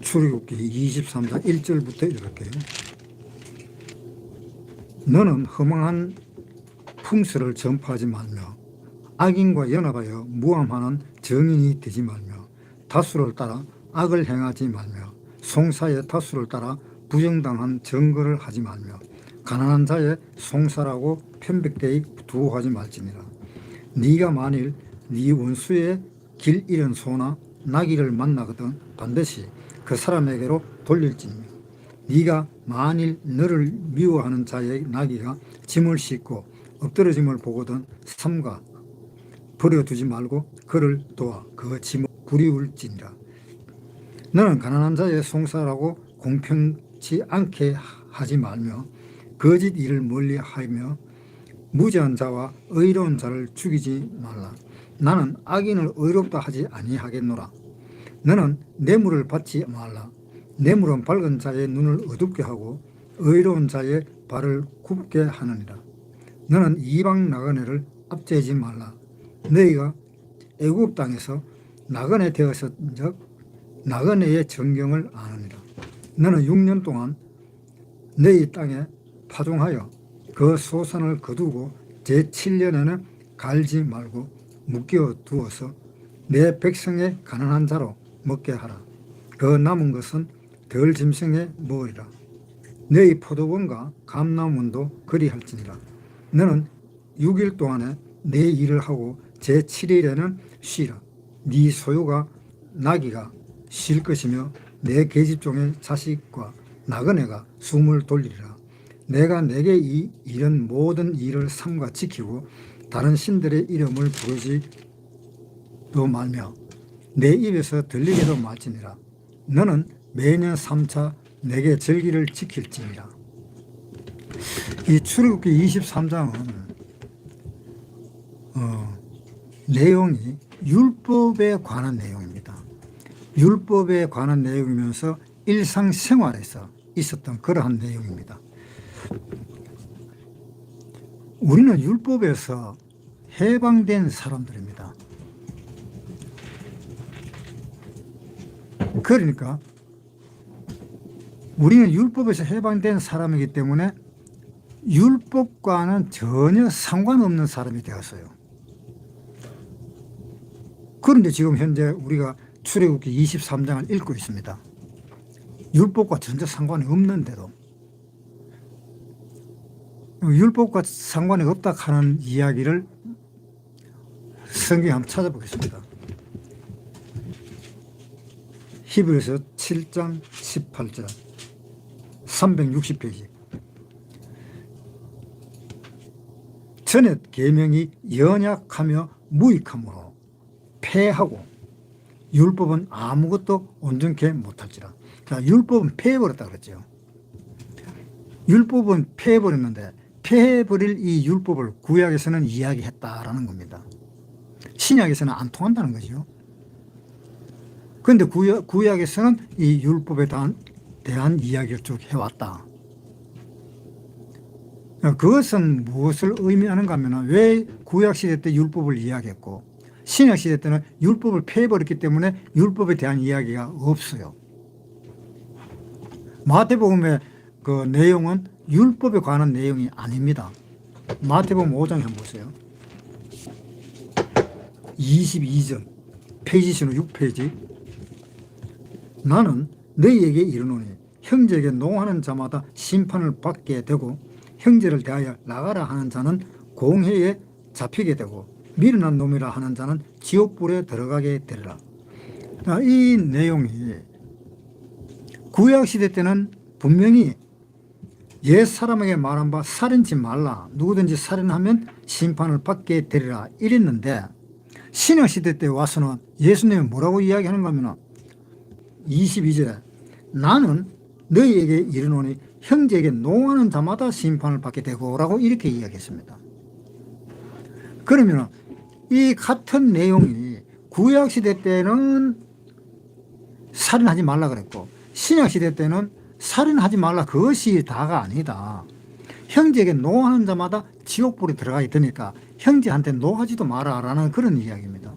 출애굽기 23장 1절부터 읽을게요. 너는 허망한 풍수를 전파하지 말며 악인과 연합하여 무함하는 정인이 되지 말며 다수를 따라 악을 행하지 말며 송사의 다수를 따라 부정당한 증거를 하지 말며 가난한 자의 송사라고 편백되이 두어하지 말지니라. 네가 만일 네 원수의 길 잃은 소나 나귀를 만나거든 반드시 그 사람에게로 돌릴지니 네가 만일 너를 미워하는 자의 나귀가 짐을 싣고 엎드러짐을 보거든 삼가 버려두지 말고 그를 도와 그 짐을 부리울지니라. 너는 가난한 자의 송사라고 공평치 않게 하지 말며 거짓 일을 멀리하며 무죄한 자와 의로운 자를 죽이지 말라. 나는 악인을 의롭다 하지 아니하겠노라. 너는 뇌물을 받지 말라. 뇌물은 밝은 자의 눈을 어둡게 하고 의로운 자의 발을 굽게 하느니라. 너는 이방 나그네를 압제하지 말라. 너희가 애굽 땅에서 나그네 되었은즉 나그네의 정경을 아느니라. 너는 6년 동안 너희 땅에 파종하여 그 소산을 거두고 제7년에는 갈지 말고 묶여 두어서 내 백성의 가난한 자로 먹게 하라. 그 남은 것은 덜 짐승에 먹으리라. 너희 포도원과 감람원도 그리할지니라. 너는 6일 동안에 내 일을 하고 제7일에는 쉬라. 네 소유가 나귀가 쉴 것이며 내 계집종의 자식과 나그네가 숨을 돌리리라. 내가 내게 이런 모든 일을 삼가 지키고 다른 신들의 이름을 부르지도 말며 내 입에서 들리게도 말지니라. 너는 매년 3차 내게 절기를 지킬지니라. 이 출애굽기 23장은 내용이 율법에 관한 내용입니다. 율법에 관한 내용이면서 일상생활에서 있었던 그러한 내용입니다. 우리는 율법에서 해방된 사람들입니다. 그러니까 우리는 율법에서 해방된 사람이기 때문에 율법과는 전혀 상관없는 사람이 되었어요. 그런데 지금 현재 우리가 출애굽기 23장을 읽고 있습니다. 율법과 전혀 상관이 없는데도 율법과 상관이 없다 하는 이야기를 성경에 한번 찾아보겠습니다. 히브리서 7장 18절 360페이지. 전에 계명이 연약하며 무익함으로 폐하고 율법은 아무것도 온전케 못할지라. 그러니까 율법은 폐해버렸다 그랬죠. 율법은 폐해버렸는데 폐해버릴 이 율법을 구약에서는 이야기했다라는 겁니다. 신약에서는 안 통한다는 거죠. 그런데 구약에서는 이 율법에 대한 이야기를 쭉 해왔다. 그것은 무엇을 의미하는가 하면 왜 구약시대 때 율법을 이야기했고 신약시대 때는 율법을 폐해버렸기 때문에 율법에 대한 이야기가 없어요. 마태복음의 그 내용은 율법에 관한 내용이 아닙니다. 마태복음 5장에 한번 보세요. 22절 페이지 수는 6페이지. 나는 너희에게 이르노니 형제에게 노하는 자마다 심판을 받게 되고 형제를 대하여 나가라 하는 자는 공회에 잡히게 되고 미련한 놈이라 하는 자는 지옥불에 들어가게 되리라. 이 내용이 구약시대 때는 분명히 옛 사람에게 말한 바 살인치 말라, 누구든지 살인하면 심판을 받게 되리라 이랬는데 신약시대 때 와서는 예수님이 뭐라고 이야기하는가 하면 22절에 나는 너희에게 이르노니 형제에게 노하는 자마다 심판을 받게 되고 라고 이렇게 이야기했습니다. 그러면 이 같은 내용이 구약시대 때는 살인하지 말라 그랬고 신약시대 때는 살인하지 말라 그것이 다가 아니다. 형제에게 노하는 자마다 지옥불에 들어가게 되니까 형제한테 노하지도 마라 라는 그런 이야기입니다.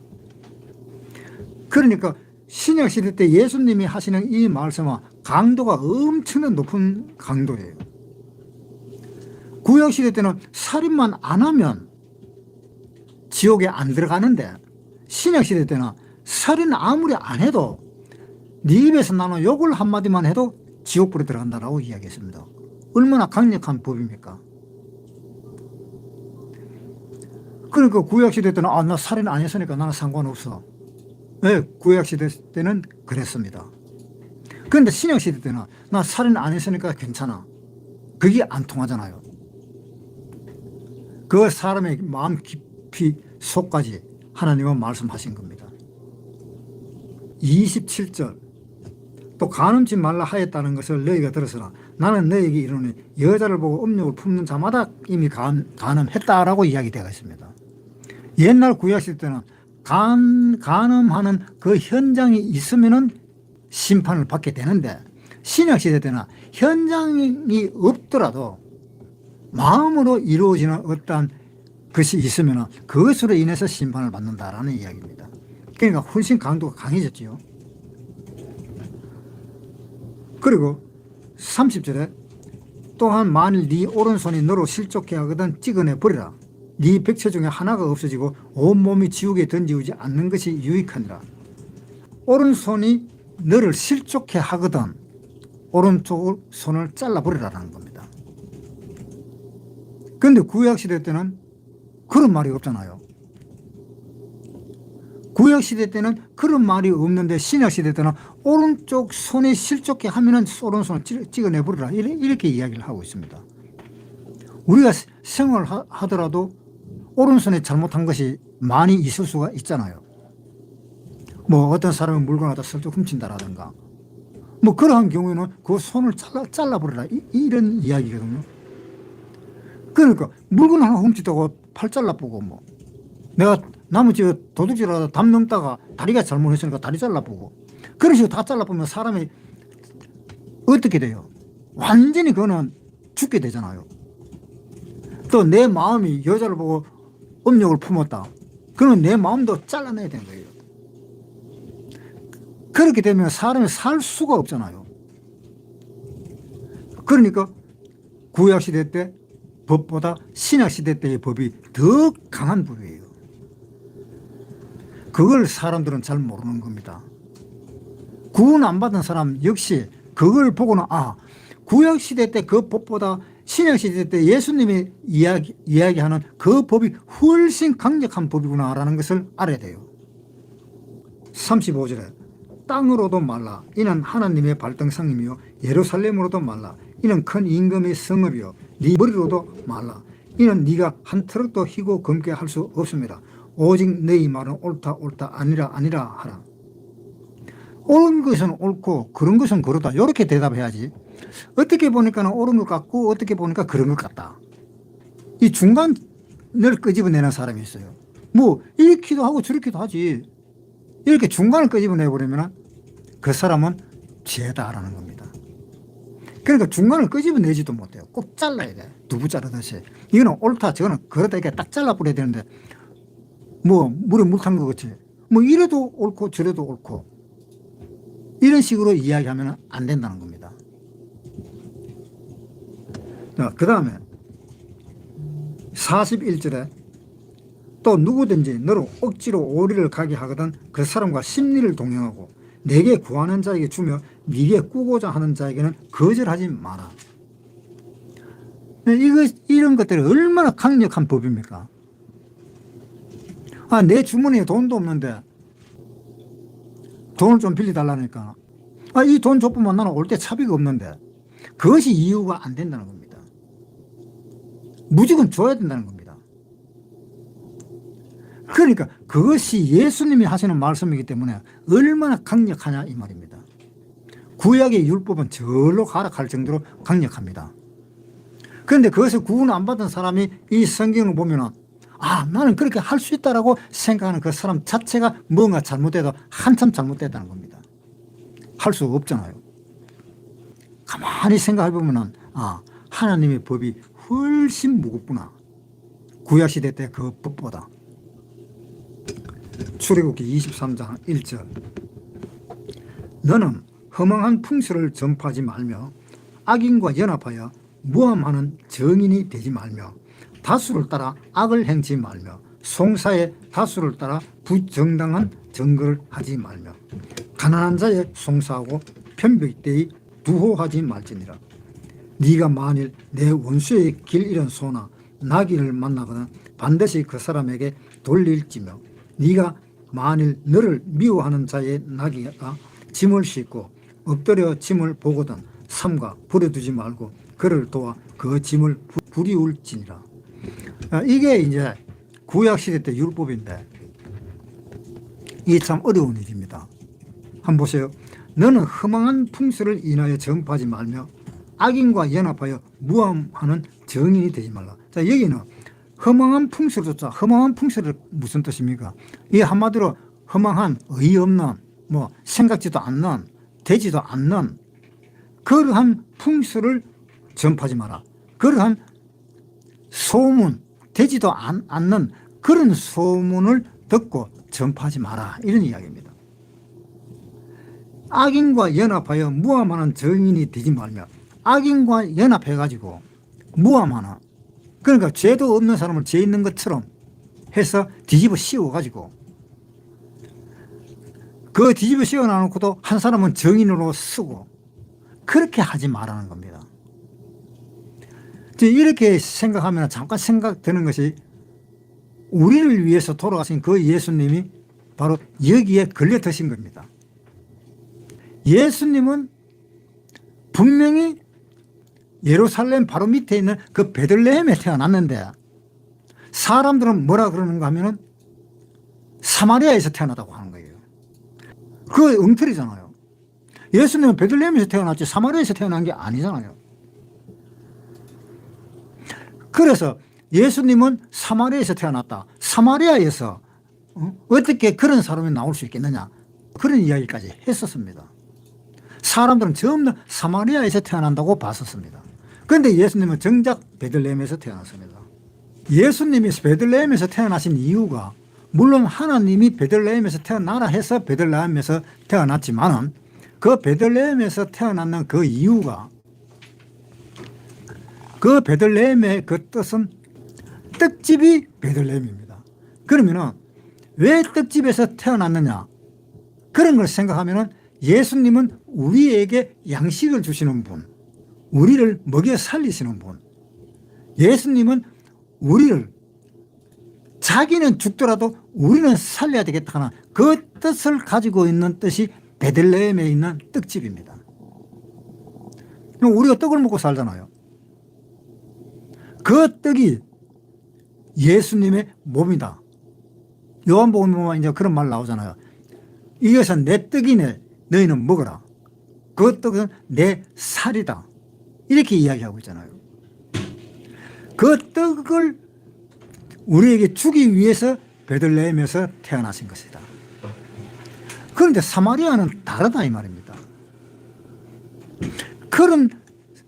그러니까 신약시대 때 예수님이 하시는 이 말씀은 강도가 엄청난 높은 강도예요. 구약시대 때는 살인만 안 하면 지옥에 안 들어가는데, 신약시대 때는 살인 아무리 안 해도 네 입에서 나는 욕을 한마디만 해도 지옥불에 들어간다라고 이야기했습니다. 얼마나 강력한 법입니까? 그러니까 구약시대 때는 나 살인 안 했으니까 나는 상관없어. 네, 구약시대 때는 그랬습니다. 그런데 신약시대 때는 나 살인 안 했으니까 괜찮아. 그게 안 통하잖아요. 그 사람의 마음 깊이 속까지 하나님은 말씀하신 겁니다. 27절, 또 간음치 말라 하였다는 것을 너희가 들었으나 나는 너희에게 이르노니 여자를 보고 음욕을 품는 자마다 이미 간음했다라고 이야기되어 있습니다. 옛날 구약시대 때는 간음하는 그 현장이 있으면은 심판을 받게 되는데, 신약시대 때는 현장이 없더라도 마음으로 이루어지는 어떤 것이 있으면 그것으로 인해서 심판을 받는다라는 이야기입니다. 그러니까 훨씬 강도가 강해졌지요. 그리고 30절에 또한 만일 네 오른손이 너로 실족해 하거든 찍어내 버리라. 네 백체 중에 하나가 없어지고 온몸이 지옥에 던지지 않는 것이 유익하니라. 오른손이 너를 실족해 하거든 오른쪽 손을 잘라버리라는 겁니다. 그런데 구약시대 때는 그런 말이 없잖아요. 구약시대 때는 그런 말이 없는데 신약시대 때는 오른쪽 손이 실족해 하면은 오른손을 찍어내버리라 이렇게 이야기를 하고 있습니다. 우리가 생활하더라도 오른손에 잘못한 것이 많이 있을 수가 있잖아요. 뭐 어떤 사람이 물건을 갖다 슬쩍 훔친다라든가 뭐 그러한 경우에는 그 손을 잘라버리라 이런 이야기거든요. 그러니까 물건 하나 훔치다고 팔 잘라보고 뭐 내가 남의 집에 도둑질하다 담 넘다가 다리가 잘못했으니까 다리 잘라보고 그런 식으로 다 잘라보면 사람이 어떻게 돼요? 완전히 그거는 죽게 되잖아요. 또 내 마음이 여자를 보고 음욕을 품었다. 그러면 내 마음도 잘라내야 되는 거예요. 그렇게 되면 사람이 살 수가 없잖아요. 그러니까 구약시대 때 법보다 신약시대 때의 법이 더 강한 법이에요. 그걸 사람들은 잘 모르는 겁니다. 구원 안 받은 사람 역시 그걸 보고는 구약시대 때 그 법보다 신약시대 때 예수님이 이야기하는 그 법이 훨씬 강력한 법이구나라는 것을 알아야 돼요. 35절에 땅으로도 말라 이는 하나님의 발등상이며 예루살렘으로도 말라 이는 큰 임금의 성읍이요 네 머리로도 말라 이는 네가 한 트럭도 희고 검게 할 수 없습니다. 오직 너희 말은 옳다 아니라 하라. 옳은 것은 옳고 그런 것은 그렇다 이렇게 대답해야지. 어떻게 보니까 옳은 것 같고 어떻게 보니까 그런 것 같다. 이 중간을 끄집어내는 사람이 있어요. 뭐 이렇기도 하고 저렇기도 하지. 이렇게 중간을 끄집어내버리면 그 사람은 죄다라는 겁니다. 그러니까 중간을 끄집어내지도 못해요. 꼭 잘라야 돼. 두부 자르듯이. 이거는 옳다 저거는 그렇다 이렇게 딱 잘라버려야 되는데 뭐 물에 물 탄 것 같이 뭐 이래도 옳고 저래도 옳고 이런 식으로 이야기하면 안 된다는 겁니다. 그 다음에 41절에 또 누구든지 너로 억지로 오리를 가게 하거든 그 사람과 심리를 동행하고 내게 구하는 자에게 주며 네게 꾸고자 하는 자에게는 거절하지 마라. 이런 것들이 얼마나 강력한 법입니까? 내 주머니에 돈도 없는데 돈을 좀 빌려달라니까 이 돈 줘보면 나는 올 때 차비가 없는데 그것이 이유가 안 된다는 겁니다. 무조건 줘야 된다는 겁니다. 그러니까 그것이 예수님이 하시는 말씀이기 때문에 얼마나 강력하냐 이 말입니다. 구약의 율법은 절로 가락할 정도로 강력합니다. 그런데 그것을 구원 안 받은 사람이 이 성경을 보면 나는 그렇게 할 수 있다라고 생각하는 그 사람 자체가 뭔가 잘못돼도 한참 잘못됐다는 겁니다. 할 수 없잖아요. 가만히 생각해 보면 하나님의 법이 훨씬 무겁구나. 구약시대 때 그 법보다. 출애굽기 23장 1절 너는 허망한 풍수를 전파하지 말며 악인과 연합하여 모함하는 정인이 되지 말며 다수를 따라 악을 행치 말며 송사의 다수를 따라 부정당한 증거를 하지 말며 가난한 자의 송사하고 편백대의 두호하지 말지니라. 네가 만일 내 원수의 길 잃은 소나 나귀를 만나거든 반드시 그 사람에게 돌릴지며 네가 만일 너를 미워하는 자의 나귀가 짐을 싣고 엎드려 짐을 보거든 삼가 버려두지 말고 그를 도와 그 짐을 부리울지니라. 이게 이제 구약시대 때 율법인데 이게 참 어려운 일입니다. 한번 보세요. 너는 허망한 풍수를 인하여 전파하지 말며 악인과 연합하여 무함하는 정인이 되지 말라. 자, 여기는 허망한 풍수를 줬자. 허망한 풍수를 무슨 뜻입니까? 이 한마디로 허망한, 의없는, 생각지도 않는, 되지도 않는 그러한 풍수를 전파하지 마라. 그러한 소문, 되지도 않는 그런 소문을 듣고 전파하지 마라. 이런 이야기입니다. 악인과 연합하여 무함하는 정인이 되지 말며 악인과 연합해가지고 무함하는, 그러니까 죄도 없는 사람을 죄 있는 것처럼 해서 뒤집어 씌워가지고 그 뒤집어 씌워놔놓고도 한 사람은 정인으로 쓰고 그렇게 하지 말라는 겁니다. 이렇게 생각하면 잠깐 생각되는 것이 우리를 위해서 돌아가신 그 예수님이 바로 여기에 걸려드신 겁니다. 예수님은 분명히 예루살렘 바로 밑에 있는 그 베들레헴에 태어났는데 사람들은 뭐라 그러는가 하면은 사마리아에서 태어나다고 하는 거예요. 그거 엉터리잖아요. 예수님은 베들레헴에서 태어났지 사마리아에서 태어난 게 아니잖아요. 그래서 예수님은 사마리아에서 태어났다. 사마리아에서 어떻게 그런 사람이 나올 수 있겠느냐. 그런 이야기까지 했었습니다. 사람들은 전부 사마리아에서 태어난다고 봤었습니다. 그런데 예수님은 정작 베들레헴에서 태어났습니다. 예수님이 베들레헴에서 태어나신 이유가 물론 하나님이 베들레헴에서 태어나라 해서 베들레헴에서 태어났지만은 그 베들레헴에서 태어났는 그 이유가 그 베들레헴의 그 뜻은 떡집이 베들레헴입니다. 그러면은 왜 떡집에서 태어났느냐? 그런 걸 생각하면은 예수님은 우리에게 양식을 주시는 분, 우리를 먹여 살리시는 분, 예수님은 우리를 자기는 죽더라도 우리는 살려야 되겠다 하는 그 뜻을 가지고 있는 뜻이 베들레헴에 있는 떡집입니다. 우리가 떡을 먹고 살잖아요. 그 떡이 예수님의 몸이다. 요한복음에 보면 이제 그런 말 나오잖아요. 이것은 내 떡이네. 너희는 먹어라. 그 떡은 내 살이다. 이렇게 이야기하고 있잖아요. 그 떡을 우리에게 주기 위해서 베들레헴에서 태어나신 것이다. 그런데 사마리아는 다르다 이 말입니다. 그런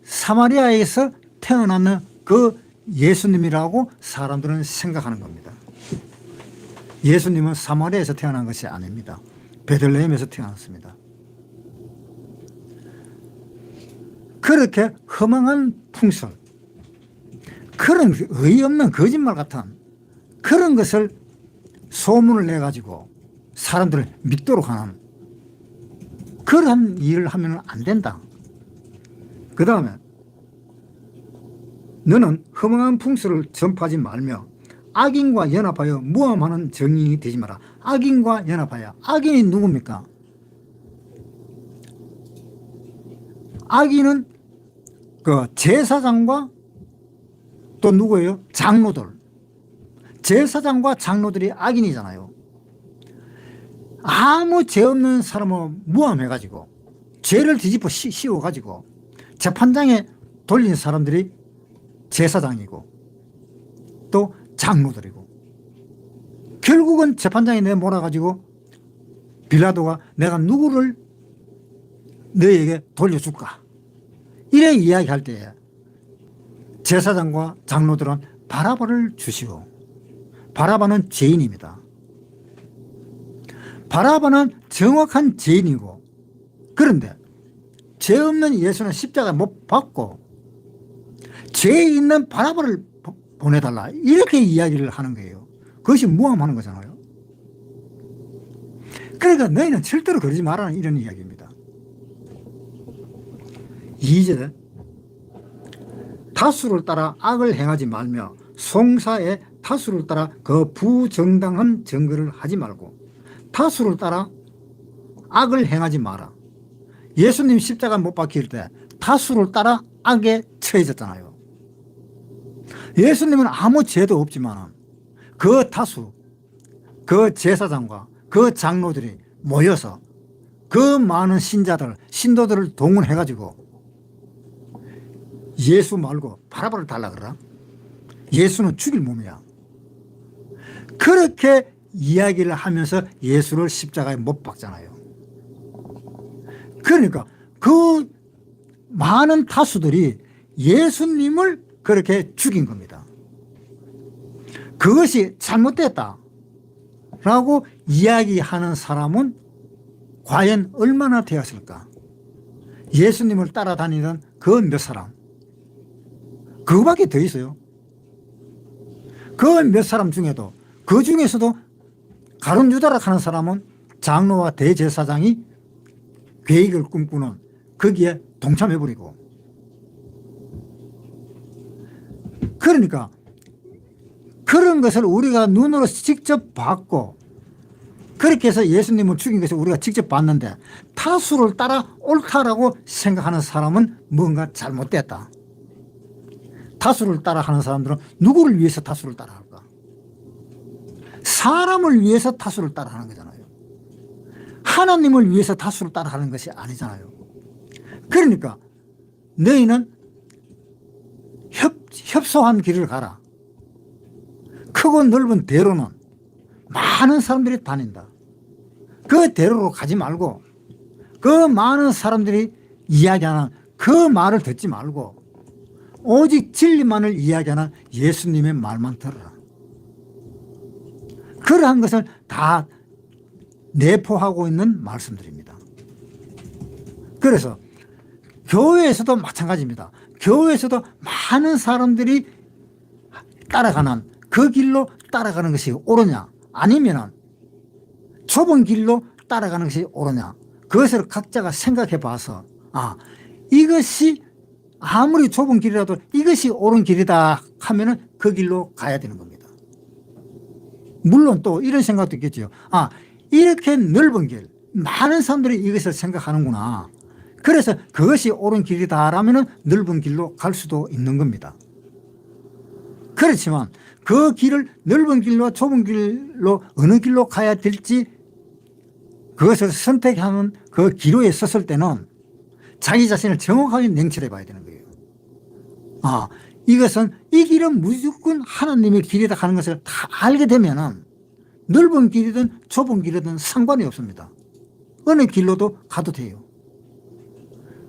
사마리아에서 태어나는 그 예수님이라고 사람들은 생각하는 겁니다. 예수님은 사마리아에서 태어난 것이 아닙니다. 베들레헴에서 태어났습니다. 그렇게 허망한 풍설, 그런 어이없는 거짓말 같은 그런 것을 소문을 내가지고 사람들을 믿도록 하는 그런 일을 하면 안 된다. 그 다음에 너는 허망한 풍설을 전파하지 말며 악인과 연합하여 모함하는 정인이 되지 마라. 악인과 연합하여. 악인이 누굽니까? 악인은 그 제사장과 또 누구예요? 장로들. 제사장과 장로들이 악인이잖아요. 아무 죄 없는 사람을 모함해가지고 죄를 뒤집어 씌워가지고 재판장에 돌린 사람들이 제사장이고 또 장로들이고 결국은 재판장에 내몰아가지고 빌라도가 내가 누구를 너에게 돌려줄까? 이래 이야기할 때 제사장과 장로들은 바라바를 주시오. 바라바는 죄인입니다. 바라바는 정확한 죄인이고 그런데 죄 없는 예수는 십자가 못 박고 죄 있는 바라바를 보내달라 이렇게 이야기를 하는 거예요. 그것이 무함하는 거잖아요. 그러니까 너희는 절대로 그러지 말라는 이런 이야기입니다. 2절 다수를 따라 악을 행하지 말며 송사에 다수를 따라 그 부정당한 증거를 하지 말고 다수를 따라 악을 행하지 마라. 예수님 십자가 못 박힐 때 다수를 따라 악에 처해졌잖아요. 예수님은 아무 죄도 없지만 그 다수, 그 제사장과 그 장로들이 모여서 그 많은 신자들, 신도들을 동원해가지고 예수 말고 바라바를 달라 그러라. 예수는 죽일 몸이야. 그렇게 이야기를 하면서 예수를 십자가에 못 박잖아요. 그러니까 그 많은 다수들이 예수님을 그렇게 죽인 겁니다. 그것이 잘못됐다 라고 이야기하는 사람은 과연 얼마나 되었을까? 예수님을 따라다니던 그 몇 사람, 그거밖에 더 있어요. 그 몇 사람 중에도, 그 중에서도 가룟유다라 하는 사람은 장로와 대제사장이 계획을 꿈꾸는 거기에 동참해버리고, 그러니까 그런 것을 우리가 눈으로 직접 봤고 그렇게 해서 예수님을 죽인 것을 우리가 직접 봤는데 다수를 따라 옳다라고 생각하는 사람은 뭔가 잘못됐다. 다수를 따라 하는 사람들은 누구를 위해서 다수를 따라 할까? 사람을 위해서 다수를 따라 하는 거잖아요. 하나님을 위해서 다수를 따라 하는 것이 아니잖아요. 그러니까 너희는 협소한 길을 가라. 크고 넓은 대로는 많은 사람들이 다닌다. 그 대로로 가지 말고 그 많은 사람들이 이야기하는 그 말을 듣지 말고 오직 진리만을 이야기하는 예수님의 말만 들어라. 그러한 것을 다 내포하고 있는 말씀들입니다. 그래서 교회에서도 마찬가지입니다. 교회에서도 많은 사람들이 따라가는 그 길로 따라가는 것이 옳으냐 아니면 좁은 길로 따라가는 것이 옳으냐, 그것을 각자가 생각해 봐서 이것이 아무리 좁은 길이라도 이것이 옳은 길이다 하면은 그 길로 가야 되는 겁니다. 물론 또 이런 생각도 있겠죠. 이렇게 넓은 길, 많은 사람들이 이것을 생각하는구나, 그래서 그것이 옳은 길이다라면은 넓은 길로 갈 수도 있는 겁니다. 그렇지만 그 길을 넓은 길로 좁은 길로 어느 길로 가야 될지 그것을 선택하는 그 기로에 섰을 때는 자기 자신을 정확하게 냉철해 봐야 되는 거예요. 이것은 이 길은 무조건 하나님의 길이다 하는 것을 다 알게 되면은 넓은 길이든 좁은 길이든 상관이 없습니다. 어느 길로도 가도 돼요.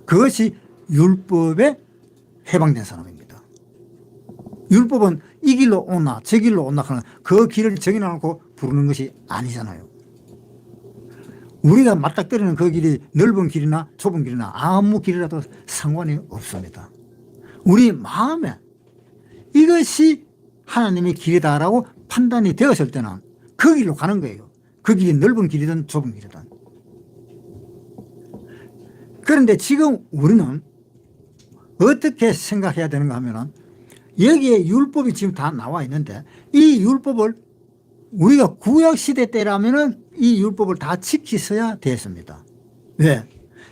그것이 율법에 해방된 사람입니다. 율법은 이 길로 오나 저 길로 오나 하는 그 길을 정해놓고 부르는 것이 아니잖아요. 우리가 맞닥뜨리는 그 길이 넓은 길이나 좁은 길이나 아무 길이라도 상관이 없습니다. 우리 마음에 이것이 하나님의 길이다라고 판단이 되었을 때는 그 길로 가는 거예요. 그 길이 넓은 길이든 좁은 길이든. 그런데 지금 우리는 어떻게 생각해야 되는가 하면은 여기에 율법이 지금 다 나와 있는데 이 율법을 우리가 구약시대 때라면은 이 율법을 다 지키셔야 됐습니다. 왜?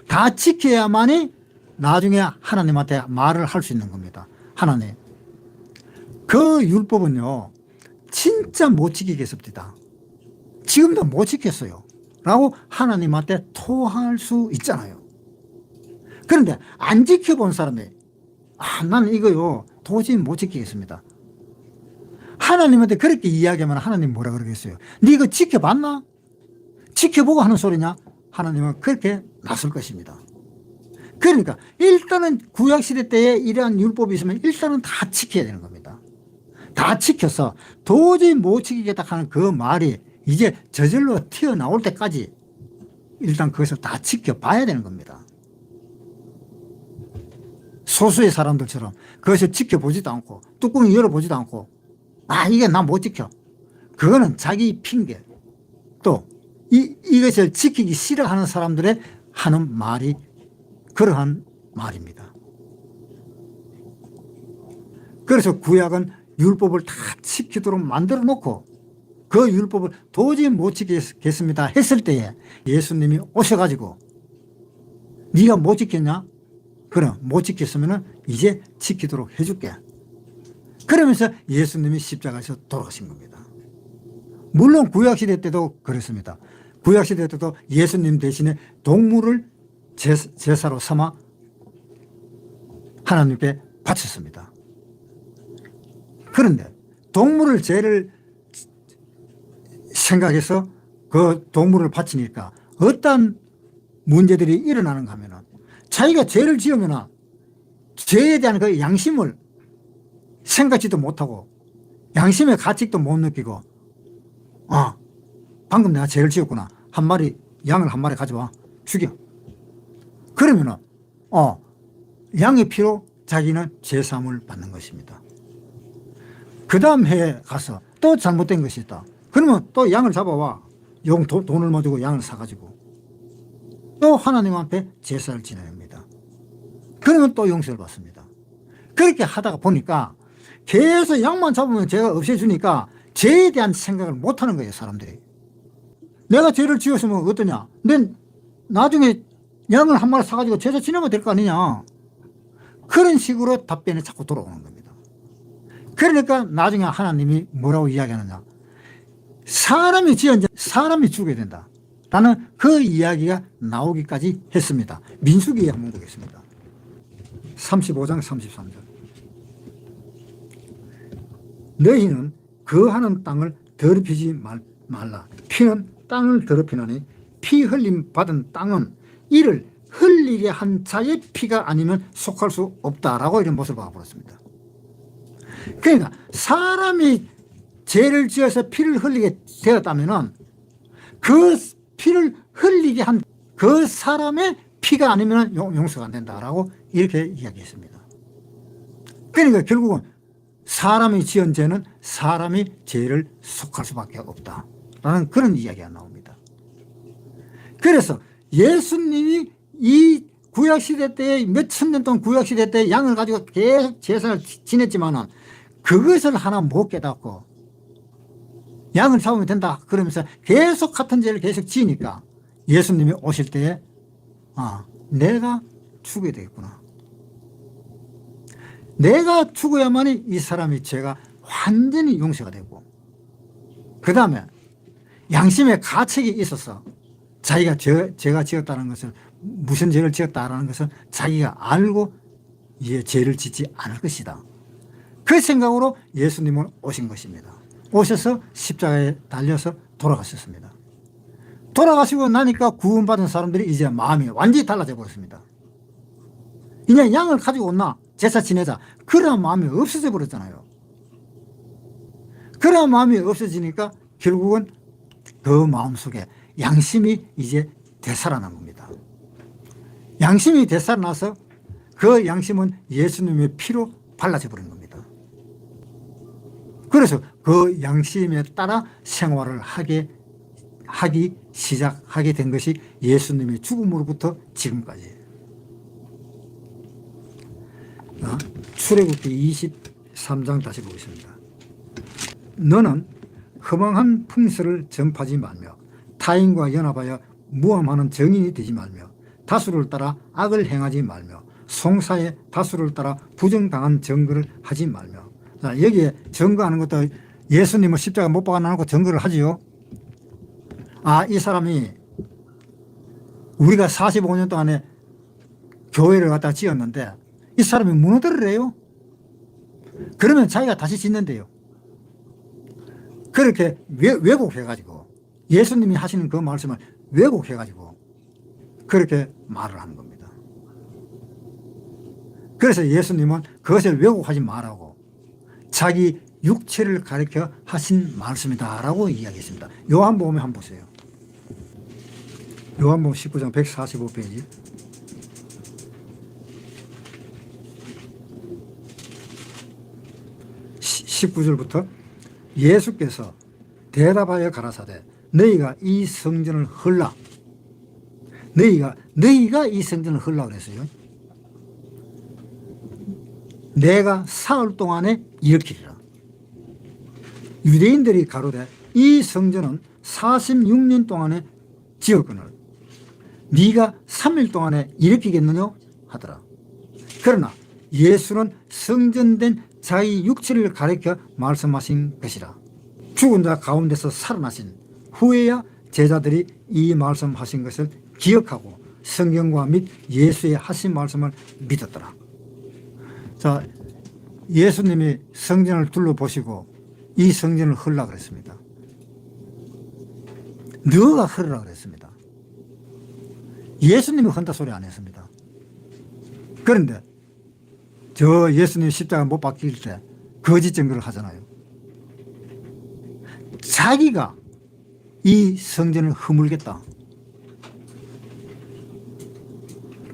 다 지켜야만이 나중에 하나님한테 말을 할 수 있는 겁니다. 하나님, 그 율법은요 진짜 못 지키겠습니다. 지금도 못 지켰어요 라고 하나님한테 토할 수 있잖아요. 그런데 안 지켜본 사람이 나는 이거요 도저히 못 지키겠습니다. 하나님한테 그렇게 이야기하면 하나님 뭐라 그러겠어요? 네 이거 지켜봤나? 지켜보고 하는 소리냐? 하나님은 그렇게 나설 것입니다. 그러니까 일단은 구약시대 때에 이러한 율법이 있으면 일단은 다 지켜야 되는 겁니다. 다 지켜서 도저히 못 지키겠다 하는 그 말이 이제 저절로 튀어나올 때까지 일단 그것을 다 지켜봐야 되는 겁니다. 소수의 사람들처럼 그것을 지켜보지도 않고 뚜껑을 열어보지도 않고 이게 나 못 지켜. 그거는 자기 핑계. 또 이것을 지키기 싫어하는 사람들의 하는 말이 그러한 말입니다. 그래서 구약은 율법을 다 지키도록 만들어 놓고 그 율법을 도저히 못 지키겠습니다 했을 때에 예수님이 오셔가지고 네가 못 지켰냐? 그래 못 지켰으면 이제 지키도록 해줄게. 그러면서 예수님이 십자가에서 돌아가신 겁니다. 물론 구약시대 때도 그랬습니다. 구약시대 때도 예수님 대신에 동물을 제사로 삼아 하나님께 바쳤습니다. 그런데 동물을 죄를 생각해서 그 동물을 바치니까 어떤 문제들이 일어나는가 하면은 자기가 죄를 지으면 죄에 대한 그 양심을 생각지도 못하고 양심의 가책도 못 느끼고 방금 내가 죄를 지었구나. 양을 한 마리 가져와 죽여. 그러면은 양의 피로 자기는 죄사함을 받는 것입니다. 그 다음 해에 가서 또 잘못된 것이 있다. 그러면 또 양을 잡아와. 돈을 모주고 양을 사가지고 또 하나님 앞에 제사를 지냅니다. 그러면 또 용서를 받습니다. 그렇게 하다가 보니까 계속 양만 잡으면 죄가 없애주니까 죄에 대한 생각을 못하는 거예요. 사람들이. 내가 죄를 지었으면 어떠냐. 난 나중에 양을 한 마리 사가지고 제사 지내면 될 거 아니냐. 그런 식으로 답변이 자꾸 돌아오는 겁니다. 그러니까 나중에 하나님이 뭐라고 이야기하느냐. 사람이 지은 죄 사람이 죽어야 된다 라는 그 이야기가 나오기까지 했습니다. 민수기에 한번 보겠습니다. 35장 33절. 너희는 거하는 땅을 더럽히지 말라. 피는 땅을 더럽히나니 피 흘림 받은 땅은 이를 흘리게 한 자의 피가 아니면 속할 수 없다라고 이런 모습을 봐버렸습니다. 그러니까 사람이 죄를 지어서 피를 흘리게 되었다면 그 피를 흘리게 한 그 사람의 피가 아니면 용서가 안 된다라고 이렇게 이야기했습니다. 그러니까 결국은 사람이 지은 죄는 사람이 죄를 속할 수밖에 없다라는 그런 이야기가 나옵니다. 그래서 예수님이 이 구약시대 때 몇천 년 동안 구약시대 때 양을 가지고 계속 제사를 지냈지만은 그것을 하나 못 깨닫고 양을 잡으면 된다 그러면서 계속 같은 죄를 계속 지으니까 예수님이 오실 때에 내가 죽어야 되겠구나. 내가 죽어야만이 이 사람의 죄가 완전히 용서가 되고 그 다음에 양심의 가책이 있어서 자기가 죄가 지었다는 것을 무슨 죄를 지었다는 것을 자기가 알고 이제 죄를 짓지 않을 것이다. 그 생각으로 예수님은 오신 것입니다. 오셔서 십자가에 달려서 돌아가셨습니다. 돌아가시고 나니까 구원받은 사람들이 이제 마음이 완전히 달라져 버렸습니다. 그냥 양을 가지고 온나 제사 지내자 그런 마음이 없어져 버렸잖아요. 그런 마음이 없어지니까 결국은 그 마음속에 양심이 이제 되살아난 겁니다. 양심이 되살아나서 그 양심은 예수님의 피로 발라져 버린 겁니다. 그래서 그 양심에 따라 생활을 하기 시작하게 된 것이 예수님의 죽음으로부터 지금까지예요. 출애굽기 23장 다시 보겠습니다. 너는 허망한 풍설을 전파하지 말며 타인과 연합하여 무함하는 정인이 되지 말며 다수를 따라 악을 행하지 말며 송사의 다수를 따라 부정당한 증거를 하지 말며. 자, 여기에 증거하는 것도 예수님은 십자가 못 박아놓고 증거를 하지요. 이 사람이 우리가 45년 동안에 교회를 갖다 지었는데 이 사람이 무너뜨리래요. 그러면 자기가 다시 짓는데요. 그렇게 왜곡해가지고 예수님이 하시는 그 말씀을 왜곡해가지고 그렇게 말을 하는 겁니다. 그래서 예수님은 그것을 왜곡하지 말라고 자기 육체를 가리켜 하신 말씀이다 라고 이야기했습니다. 요한복음에 한번 보세요. 요한복음 19장 145페이지. 십구 절부터 예수께서 대답하여 가라사대 너희가 이 성전을 헐라. 너희가 이 성전을 헐라 그랬어요. 내가 사흘 동안에 일으키리라. 유대인들이 가로되 이 성전은 46년 동안에 지었거늘 네가 3일 동안에 일으키겠느냐 하더라. 그러나 예수는 성전된 자기 육체를 가리켜 말씀하신 것이라. 죽은 자 가운데서 살아나신 후에야 제자들이 이 말씀하신 것을 기억하고 성경과 및 예수의 하신 말씀을 믿었더라. 자, 예수님이 성전을 둘러보시고 이 성전을 헐라 그랬습니다. 너가 헐라 그랬습니다. 예수님이 헌다 소리 안 했습니다. 그런데 저 예수님 십자가 못 박힐 때 거짓 증거를 하잖아요. 자기가 이 성전을 허물겠다.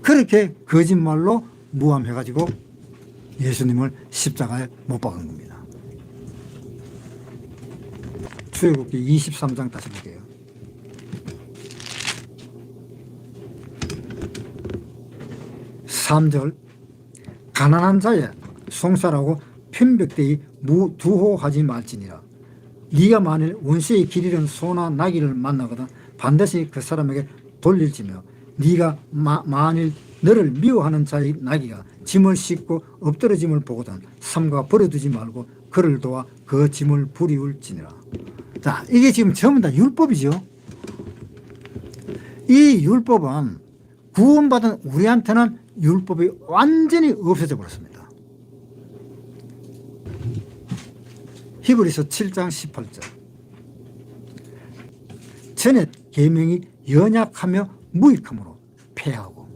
그렇게 거짓말로 무함해가지고 예수님을 십자가에 못 박은 겁니다. 출애굽기 23장 다시 볼게요. 3절 가난한 자의 송사라고 편백되이 두호하지 말지니라. 네가 만일 원수의 길 잃은 소나 나귀를 만나거든 반드시 그 사람에게 돌릴지며 네가 만일 너를 미워하는 자의 나귀가 짐을 싣고 엎드러짐을 보거든 삼가 버려두지 말고 그를 도와 그 짐을 부리울지니라. 자, 이게 지금 전부 다 율법이죠. 이 율법은 구원받은 우리한테는 율법이 완전히 없어져 버렸습니다. 히브리서 7장 18절 전에 계명이 연약하며 무익함으로 폐하고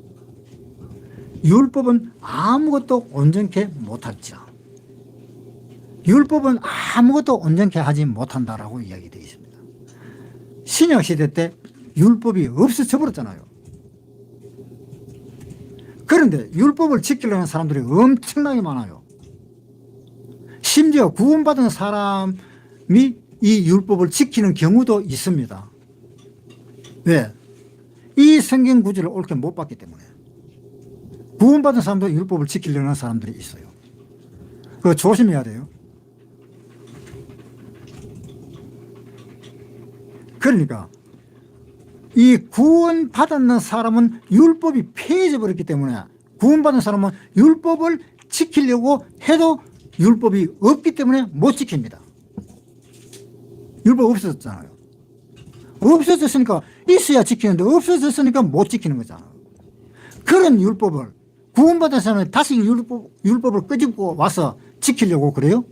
율법은 아무것도 온전케 못할지라. 율법은 아무것도 온전케 하지 못한다라고 이야기되어 있습니다. 신약시대 때 율법이 없어져 버렸잖아요. 그런데 율법을 지키려는 사람들이 엄청나게 많아요. 심지어 구원받은 사람이 이 율법을 지키는 경우도 있습니다. 왜? 이 성경 구절을 옳게 못 봤기 때문에. 구원받은 사람도 율법을 지키려는 사람들이 있어요. 그거 조심해야 돼요. 그러니까 이 구원받았는 사람은 율법이 폐해져 버렸기 때문에 구원받은 사람은 율법을 지키려고 해도 율법이 없기 때문에 못 지킵니다. 율법 없어졌잖아요. 없어졌으니까 있어야 지키는데 없어졌으니까 못 지키는 거잖아요. 그런 율법을 구원받은 사람이 다시 율법을 끄집고 와서 지키려고 그래요?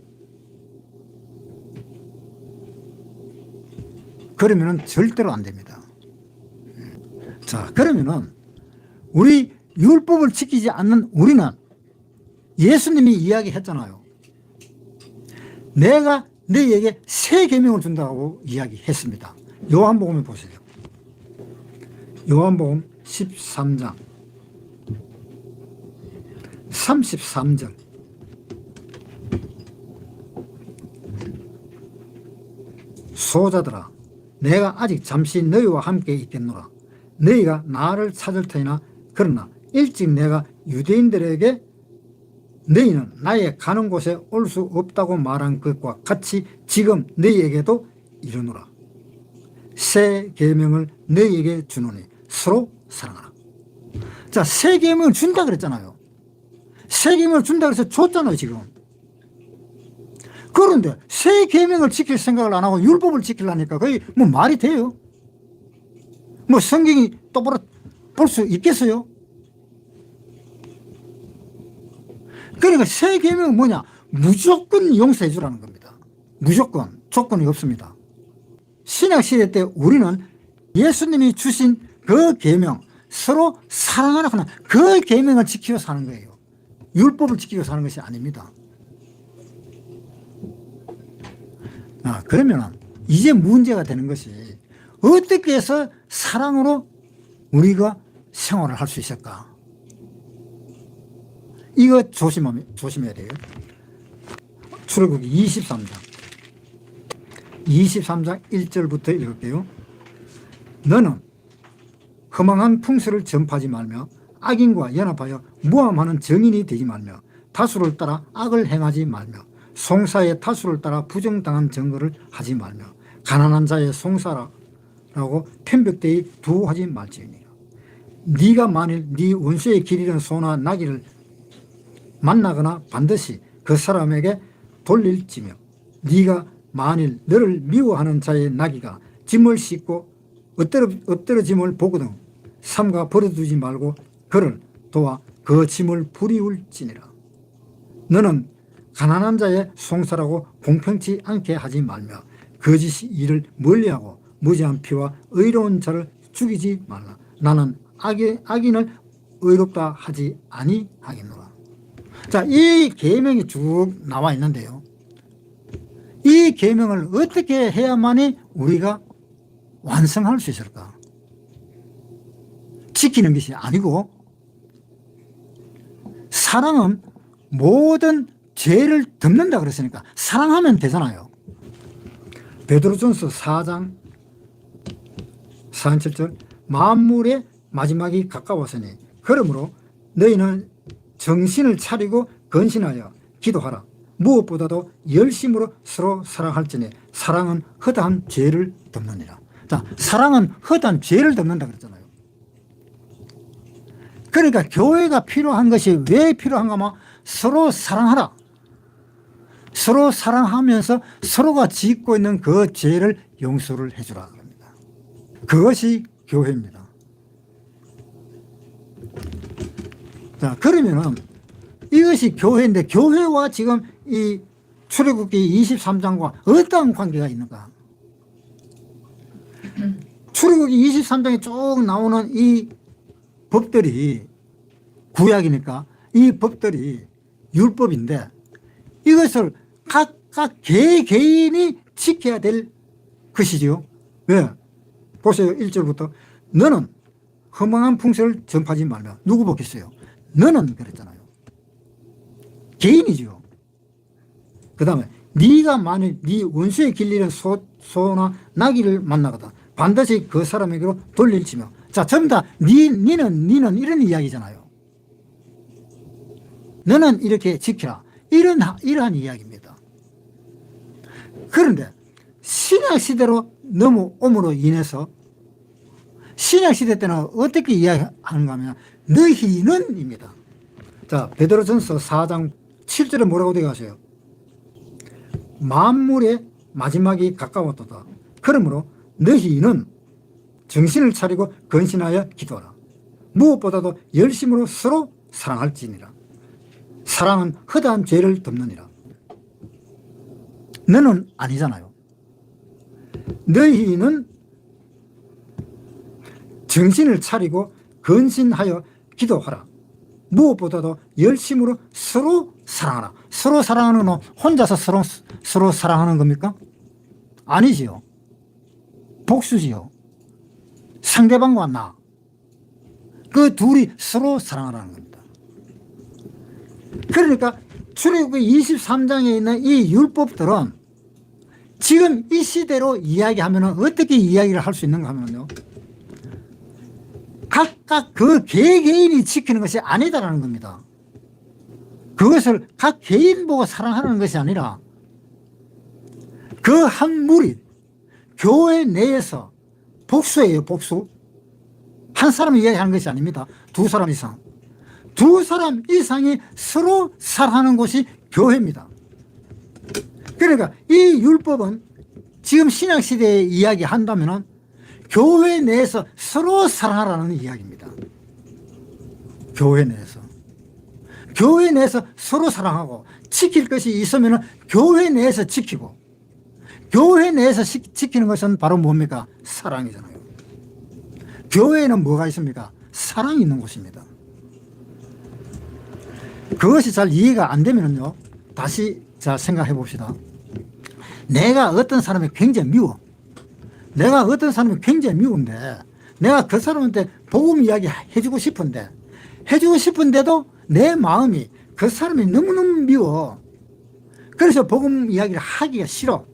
그러면은 절대로 안 됩니다. 자, 그러면은 우리 율법을 지키지 않는 우리는 예수님이 이야기했잖아요. 내가 너희에게 새 계명을 준다고 이야기했습니다. 요한복음에 보세요. 요한복음 13장 33절 소자들아 내가 아직 잠시 너희와 함께 있겠노라. 너희가 나를 찾을 터이나 그러나 일찍 내가 유대인들에게 너희는 나의 가는 곳에 올 수 없다고 말한 것과 같이 지금 너희에게도 이르노라. 새 계명을 너희에게 주노니 서로 사랑하라. 자, 새 계명을 준다 그랬잖아요. 새 계명을 준다 그래서 줬잖아요 지금. 그런데 새 계명을 지킬 생각을 안 하고 율법을 지키려니까 그게 뭐 말이 돼요? 뭐 성경이 똑바로 볼 수 있겠어요? 그러니까 새 계명은 뭐냐? 무조건 용서해 주라는 겁니다. 무조건. 조건이 없습니다. 신약시대 때 우리는 예수님이 주신 그 계명, 서로 사랑하라고 하는 그 계명을 지키며 사는 거예요. 율법을 지키고 사는 것이 아닙니다. 그러면 이제 문제가 되는 것이 어떻게 해서 사랑으로 우리가 생활을 할 수 있을까? 이거 조심해야 돼요. 출애굽기 23장 1절부터 읽을게요. 너는 허망한 풍수를 전파하지 말며 악인과 연합하여 모함하는 정인이 되지 말며 다수를 따라 악을 행하지 말며 송사의 다수를 따라 부정당한 증거를 하지 말며 가난한 자의 송사라고 편벽되이 두하지 말지니라. 네가 만일 네 원수의 길이는 소나 나귀를 만나거나 반드시 그 사람에게 돌릴지며 네가 만일 너를 미워하는 자의 나귀가 짐을 싣고 엎드러짐을 보거든 삼가 버려두지 말고 그를 도와 그 짐을 부리울지니라. 너는 가난한 자의 송사라고 공평치 않게 하지 말며 거짓 일을 멀리하고 무지한 피와 의로운 자를 죽이지 말라. 나는 악인을 의롭다 하지 아니하겠노라. 자, 이 계명이 쭉 나와 있는데요. 이 계명을 어떻게 해야만이 우리가 완성할 수 있을까? 지키는 것이 아니고 사랑은 모든 죄를 덮는다 그랬으니까 사랑하면 되잖아요. 베드로전서 4장 47절 만물의 마지막이 가까웠으니 그러므로 너희는 정신을 차리고 건신하여 기도하라. 무엇보다도 열심으로 서로 사랑할지니 사랑은 허다한 죄를 덮느니라. 자, 사랑은 허다한 죄를 덮는다 그랬잖아요. 그러니까 교회가 필요한 것이 왜 필요한가 하면 서로 사랑하라. 서로 사랑하면서 서로가 짓고 있는 그 죄를 용서를 해주라 합니다. 그것이 교회입니다. 자, 그러면은 이것이 교회인데 교회와 지금 이 출애굽기 23장과 어떤 관계가 있는가? 출애굽기 23장에 쭉 나오는 이 법들이 구약이니까 이 법들이 율법인데 이것을 각각 개개인이 지켜야 될 것이지요. 왜? 보세요. 1절부터 너는 허망한 풍세를 전파하지 말며 누구 보겠어요? 너는 그랬잖아요. 개인이지요. 그 다음에 네가 만일 네 원수의 길리는 소나 나귀를 만나거든 반드시 그 사람에게로 돌릴지며. 자, 전부 다 니는 이런 이야기잖아요. 너는 이렇게 지키라. 이러한 이야기입니다. 그런데 신약시대로 넘어옴으로 인해서 신약시대 때는 어떻게 이야기하는가 하면 너희는입니다. 자, 베드로전서 4장 7절에 뭐라고 되어 가세요? 만물의 마지막이 가까웠도다. 그러므로 너희는 정신을 차리고 건신하여 기도하라. 무엇보다도 열심으로 서로 사랑할지니라. 사랑은 허다한 죄를 덮느니라. 너는 아니잖아요. 너희는 정신을 차리고 건신하여 기도하라. 무엇보다도 열심으로 서로 사랑하라. 서로 사랑하는 건 혼자서 서로 사랑하는 겁니까? 아니지요. 복수지요. 상대방과 나. 그 둘이 서로 사랑하라는 겁니다. 그러니까 출애굽기 23장에 있는 이 율법들은 지금 이 시대로 이야기하면 어떻게 이야기를 할 수 있는가 하면요. 각각 그 개개인이 지키는 것이 아니다라는 겁니다. 그것을 각 개인 보고 사랑하는 것이 아니라 그 한 무리, 교회 내에서 복수예요, 복수. 한 사람이 이야기하는 것이 아닙니다. 두 사람 이상. 두 사람 이상이 서로 사랑하는 곳이 교회입니다. 그러니까 이 율법은 지금 신약시대에 이야기한다면 교회 내에서 서로 사랑하라는 이야기입니다. 교회 내에서. 교회 내에서 서로 사랑하고 지킬 것이 있으면 교회 내에서 지키고 교회 내에서 지키는 것은 바로 뭡니까? 사랑이잖아요. 교회에는 뭐가 있습니까? 사랑이 있는 곳입니다. 그것이 잘 이해가 안 되면요. 다시 자 생각해 봅시다. 내가 어떤 사람이 굉장히 미워. 내가 어떤 사람이 굉장히 미운데 내가 그 사람한테 복음 이야기 해주고 싶은데도 내 마음이 그 사람이 너무너무 미워. 그래서 복음 이야기를 하기가 싫어.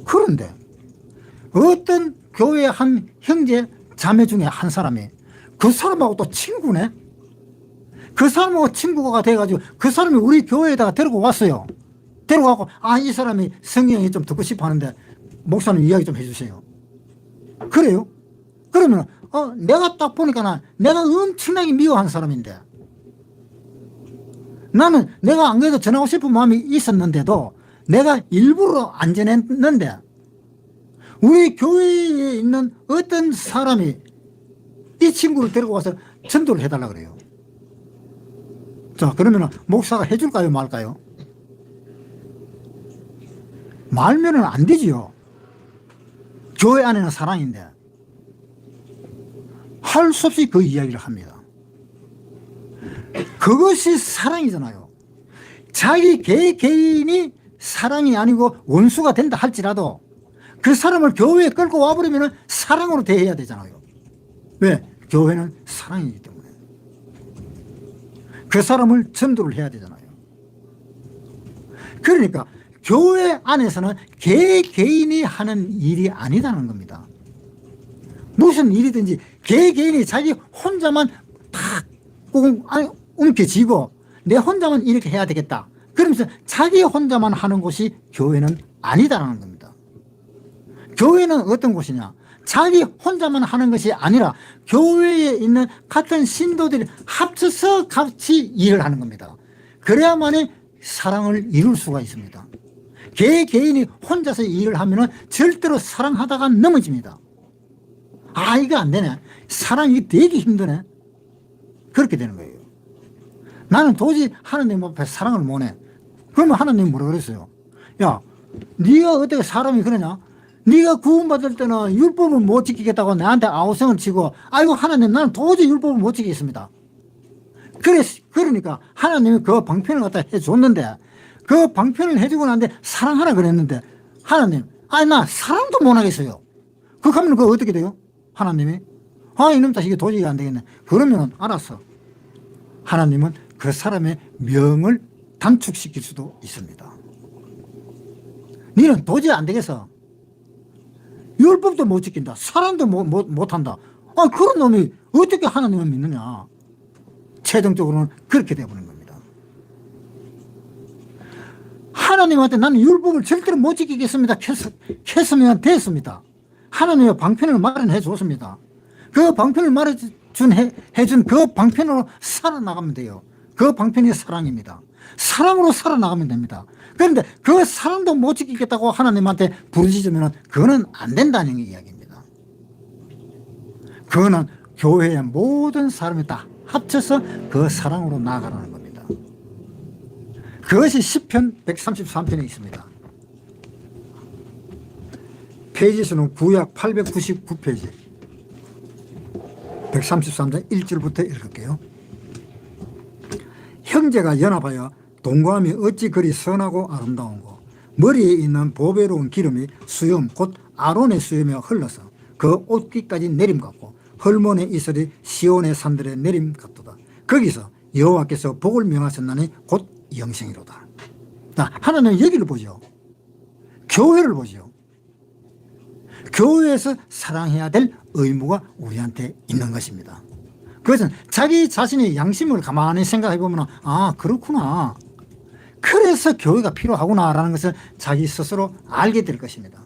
그런데 어떤 교회 한 형제 자매 중에 한 사람이 그 사람하고 또 친구네. 그 사람하고 친구가 돼가지고 그 사람이 우리 교회에다가 데리고 왔어요. 데려가고 이 사람이 성경이 좀 듣고 싶어 하는데 목사님 이야기 좀 해주세요. 그래요? 그러면 내가 딱 보니까 내가 엄청나게 미워하는 사람인데 나는 내가 안 그래도 전하고 싶은 마음이 있었는데도 내가 일부러 안 전했는데 우리 교회에 있는 어떤 사람이 이 친구를 데리고 와서 전도를 해달라 그래요. 자, 그러면 목사가 해줄까요 말까요? 말면은 안 되지요. 교회 안에는 사랑인데 할 수 없이 그 이야기를 합니다. 그것이 사랑이잖아요. 자기 개인이 사랑이 아니고 원수가 된다 할지라도 그 사람을 교회에 끌고 와버리면 사랑으로 대해야 되잖아요. 왜? 교회는 사랑이기 때문에. 그 사람을 전도를 해야 되잖아요. 그러니까 교회 안에서는 개인이 하는 일이 아니다는 겁니다. 무슨 일이든지 개인이 자기 혼자만 탁 움켜쥐고 내 혼자만 이렇게 해야 되겠다. 그러면서 자기 혼자만 하는 곳이 교회는 아니다라는 겁니다. 교회는 어떤 곳이냐? 자기 혼자만 하는 것이 아니라 교회에 있는 같은 신도들이 합쳐서 같이 일을 하는 겁니다. 그래야만이 사랑을 이룰 수가 있습니다. 개인이 혼자서 일을 하면 절대로 사랑하다가 넘어집니다. 이거 안 되네. 사랑이 되게 힘드네. 그렇게 되는 거예요. 나는 도저히 하나님 앞에 사랑을 못해. 그러면 하나님이 뭐라 그랬어요? 야, 네가 어떻게 사람이 그러냐? 네가 구원받을 때는 율법을 못 지키겠다고 나한테 아우성을 치고 아이고 하나님 나는 도저히 율법을 못 지키겠습니다. 그러니까 하나님이 그 방편을 갖다 해줬는데 그 방편을 해주고 난데 사랑하라 그랬는데 하나님 나 사랑도 못 하겠어요. 그렇게 하면 그거 어떻게 돼요? 하나님이 이놈 자식이 도저히 안 되겠네. 그러면 알았어. 하나님은 그 사람의 명을 단축시킬 수도 있습니다. 너는 도저히 안 되겠어. 율법도 못 지킨다. 사랑도 못한다. 그런 놈이 어떻게 하나님을 믿느냐. 최종적으로는 그렇게 되어버린 겁니다. 하나님한테 나는 율법을 절대로 못 지키겠습니다. 했으면 됐습니다. 하나님의 방편을 마련해 줬습니다. 그 방편을 해준 그 방편으로 살아나가면 돼요. 그 방편이 사랑입니다. 사랑으로 살아나가면 됩니다. 그런데 그 사랑도 못 지키겠다고 하나님한테 부르짖으면 그거는 안 된다는 이야기입니다. 그거는 교회의 모든 사람이 다 합쳐서 그 사랑으로 나아가라는 겁니다. 그것이 시편 133편에 있습니다. 페이지 수는 구약 899페이지 133장 1절부터 읽을게요. 형제가 연합하여 동거함이 어찌 그리 선하고 아름다운고 머리에 있는 보배로운 기름이 수염 곧 아론의 수염에 흘러서 그 옷깃까지 내림 같고 헐몬의 이슬이 시온의 산들의 내림 같도다. 거기서 여호와께서 복을 명하셨나니 곧 영생이로다. 하나님은 여기를 보죠. 교회를 보죠. 교회에서 사랑해야 될 의무가 우리한테 있는 것입니다. 그것은 자기 자신의 양심을 가만히 생각해 보면 그렇구나. 그래서 교회가 필요하구나 라는 것을 자기 스스로 알게 될 것입니다.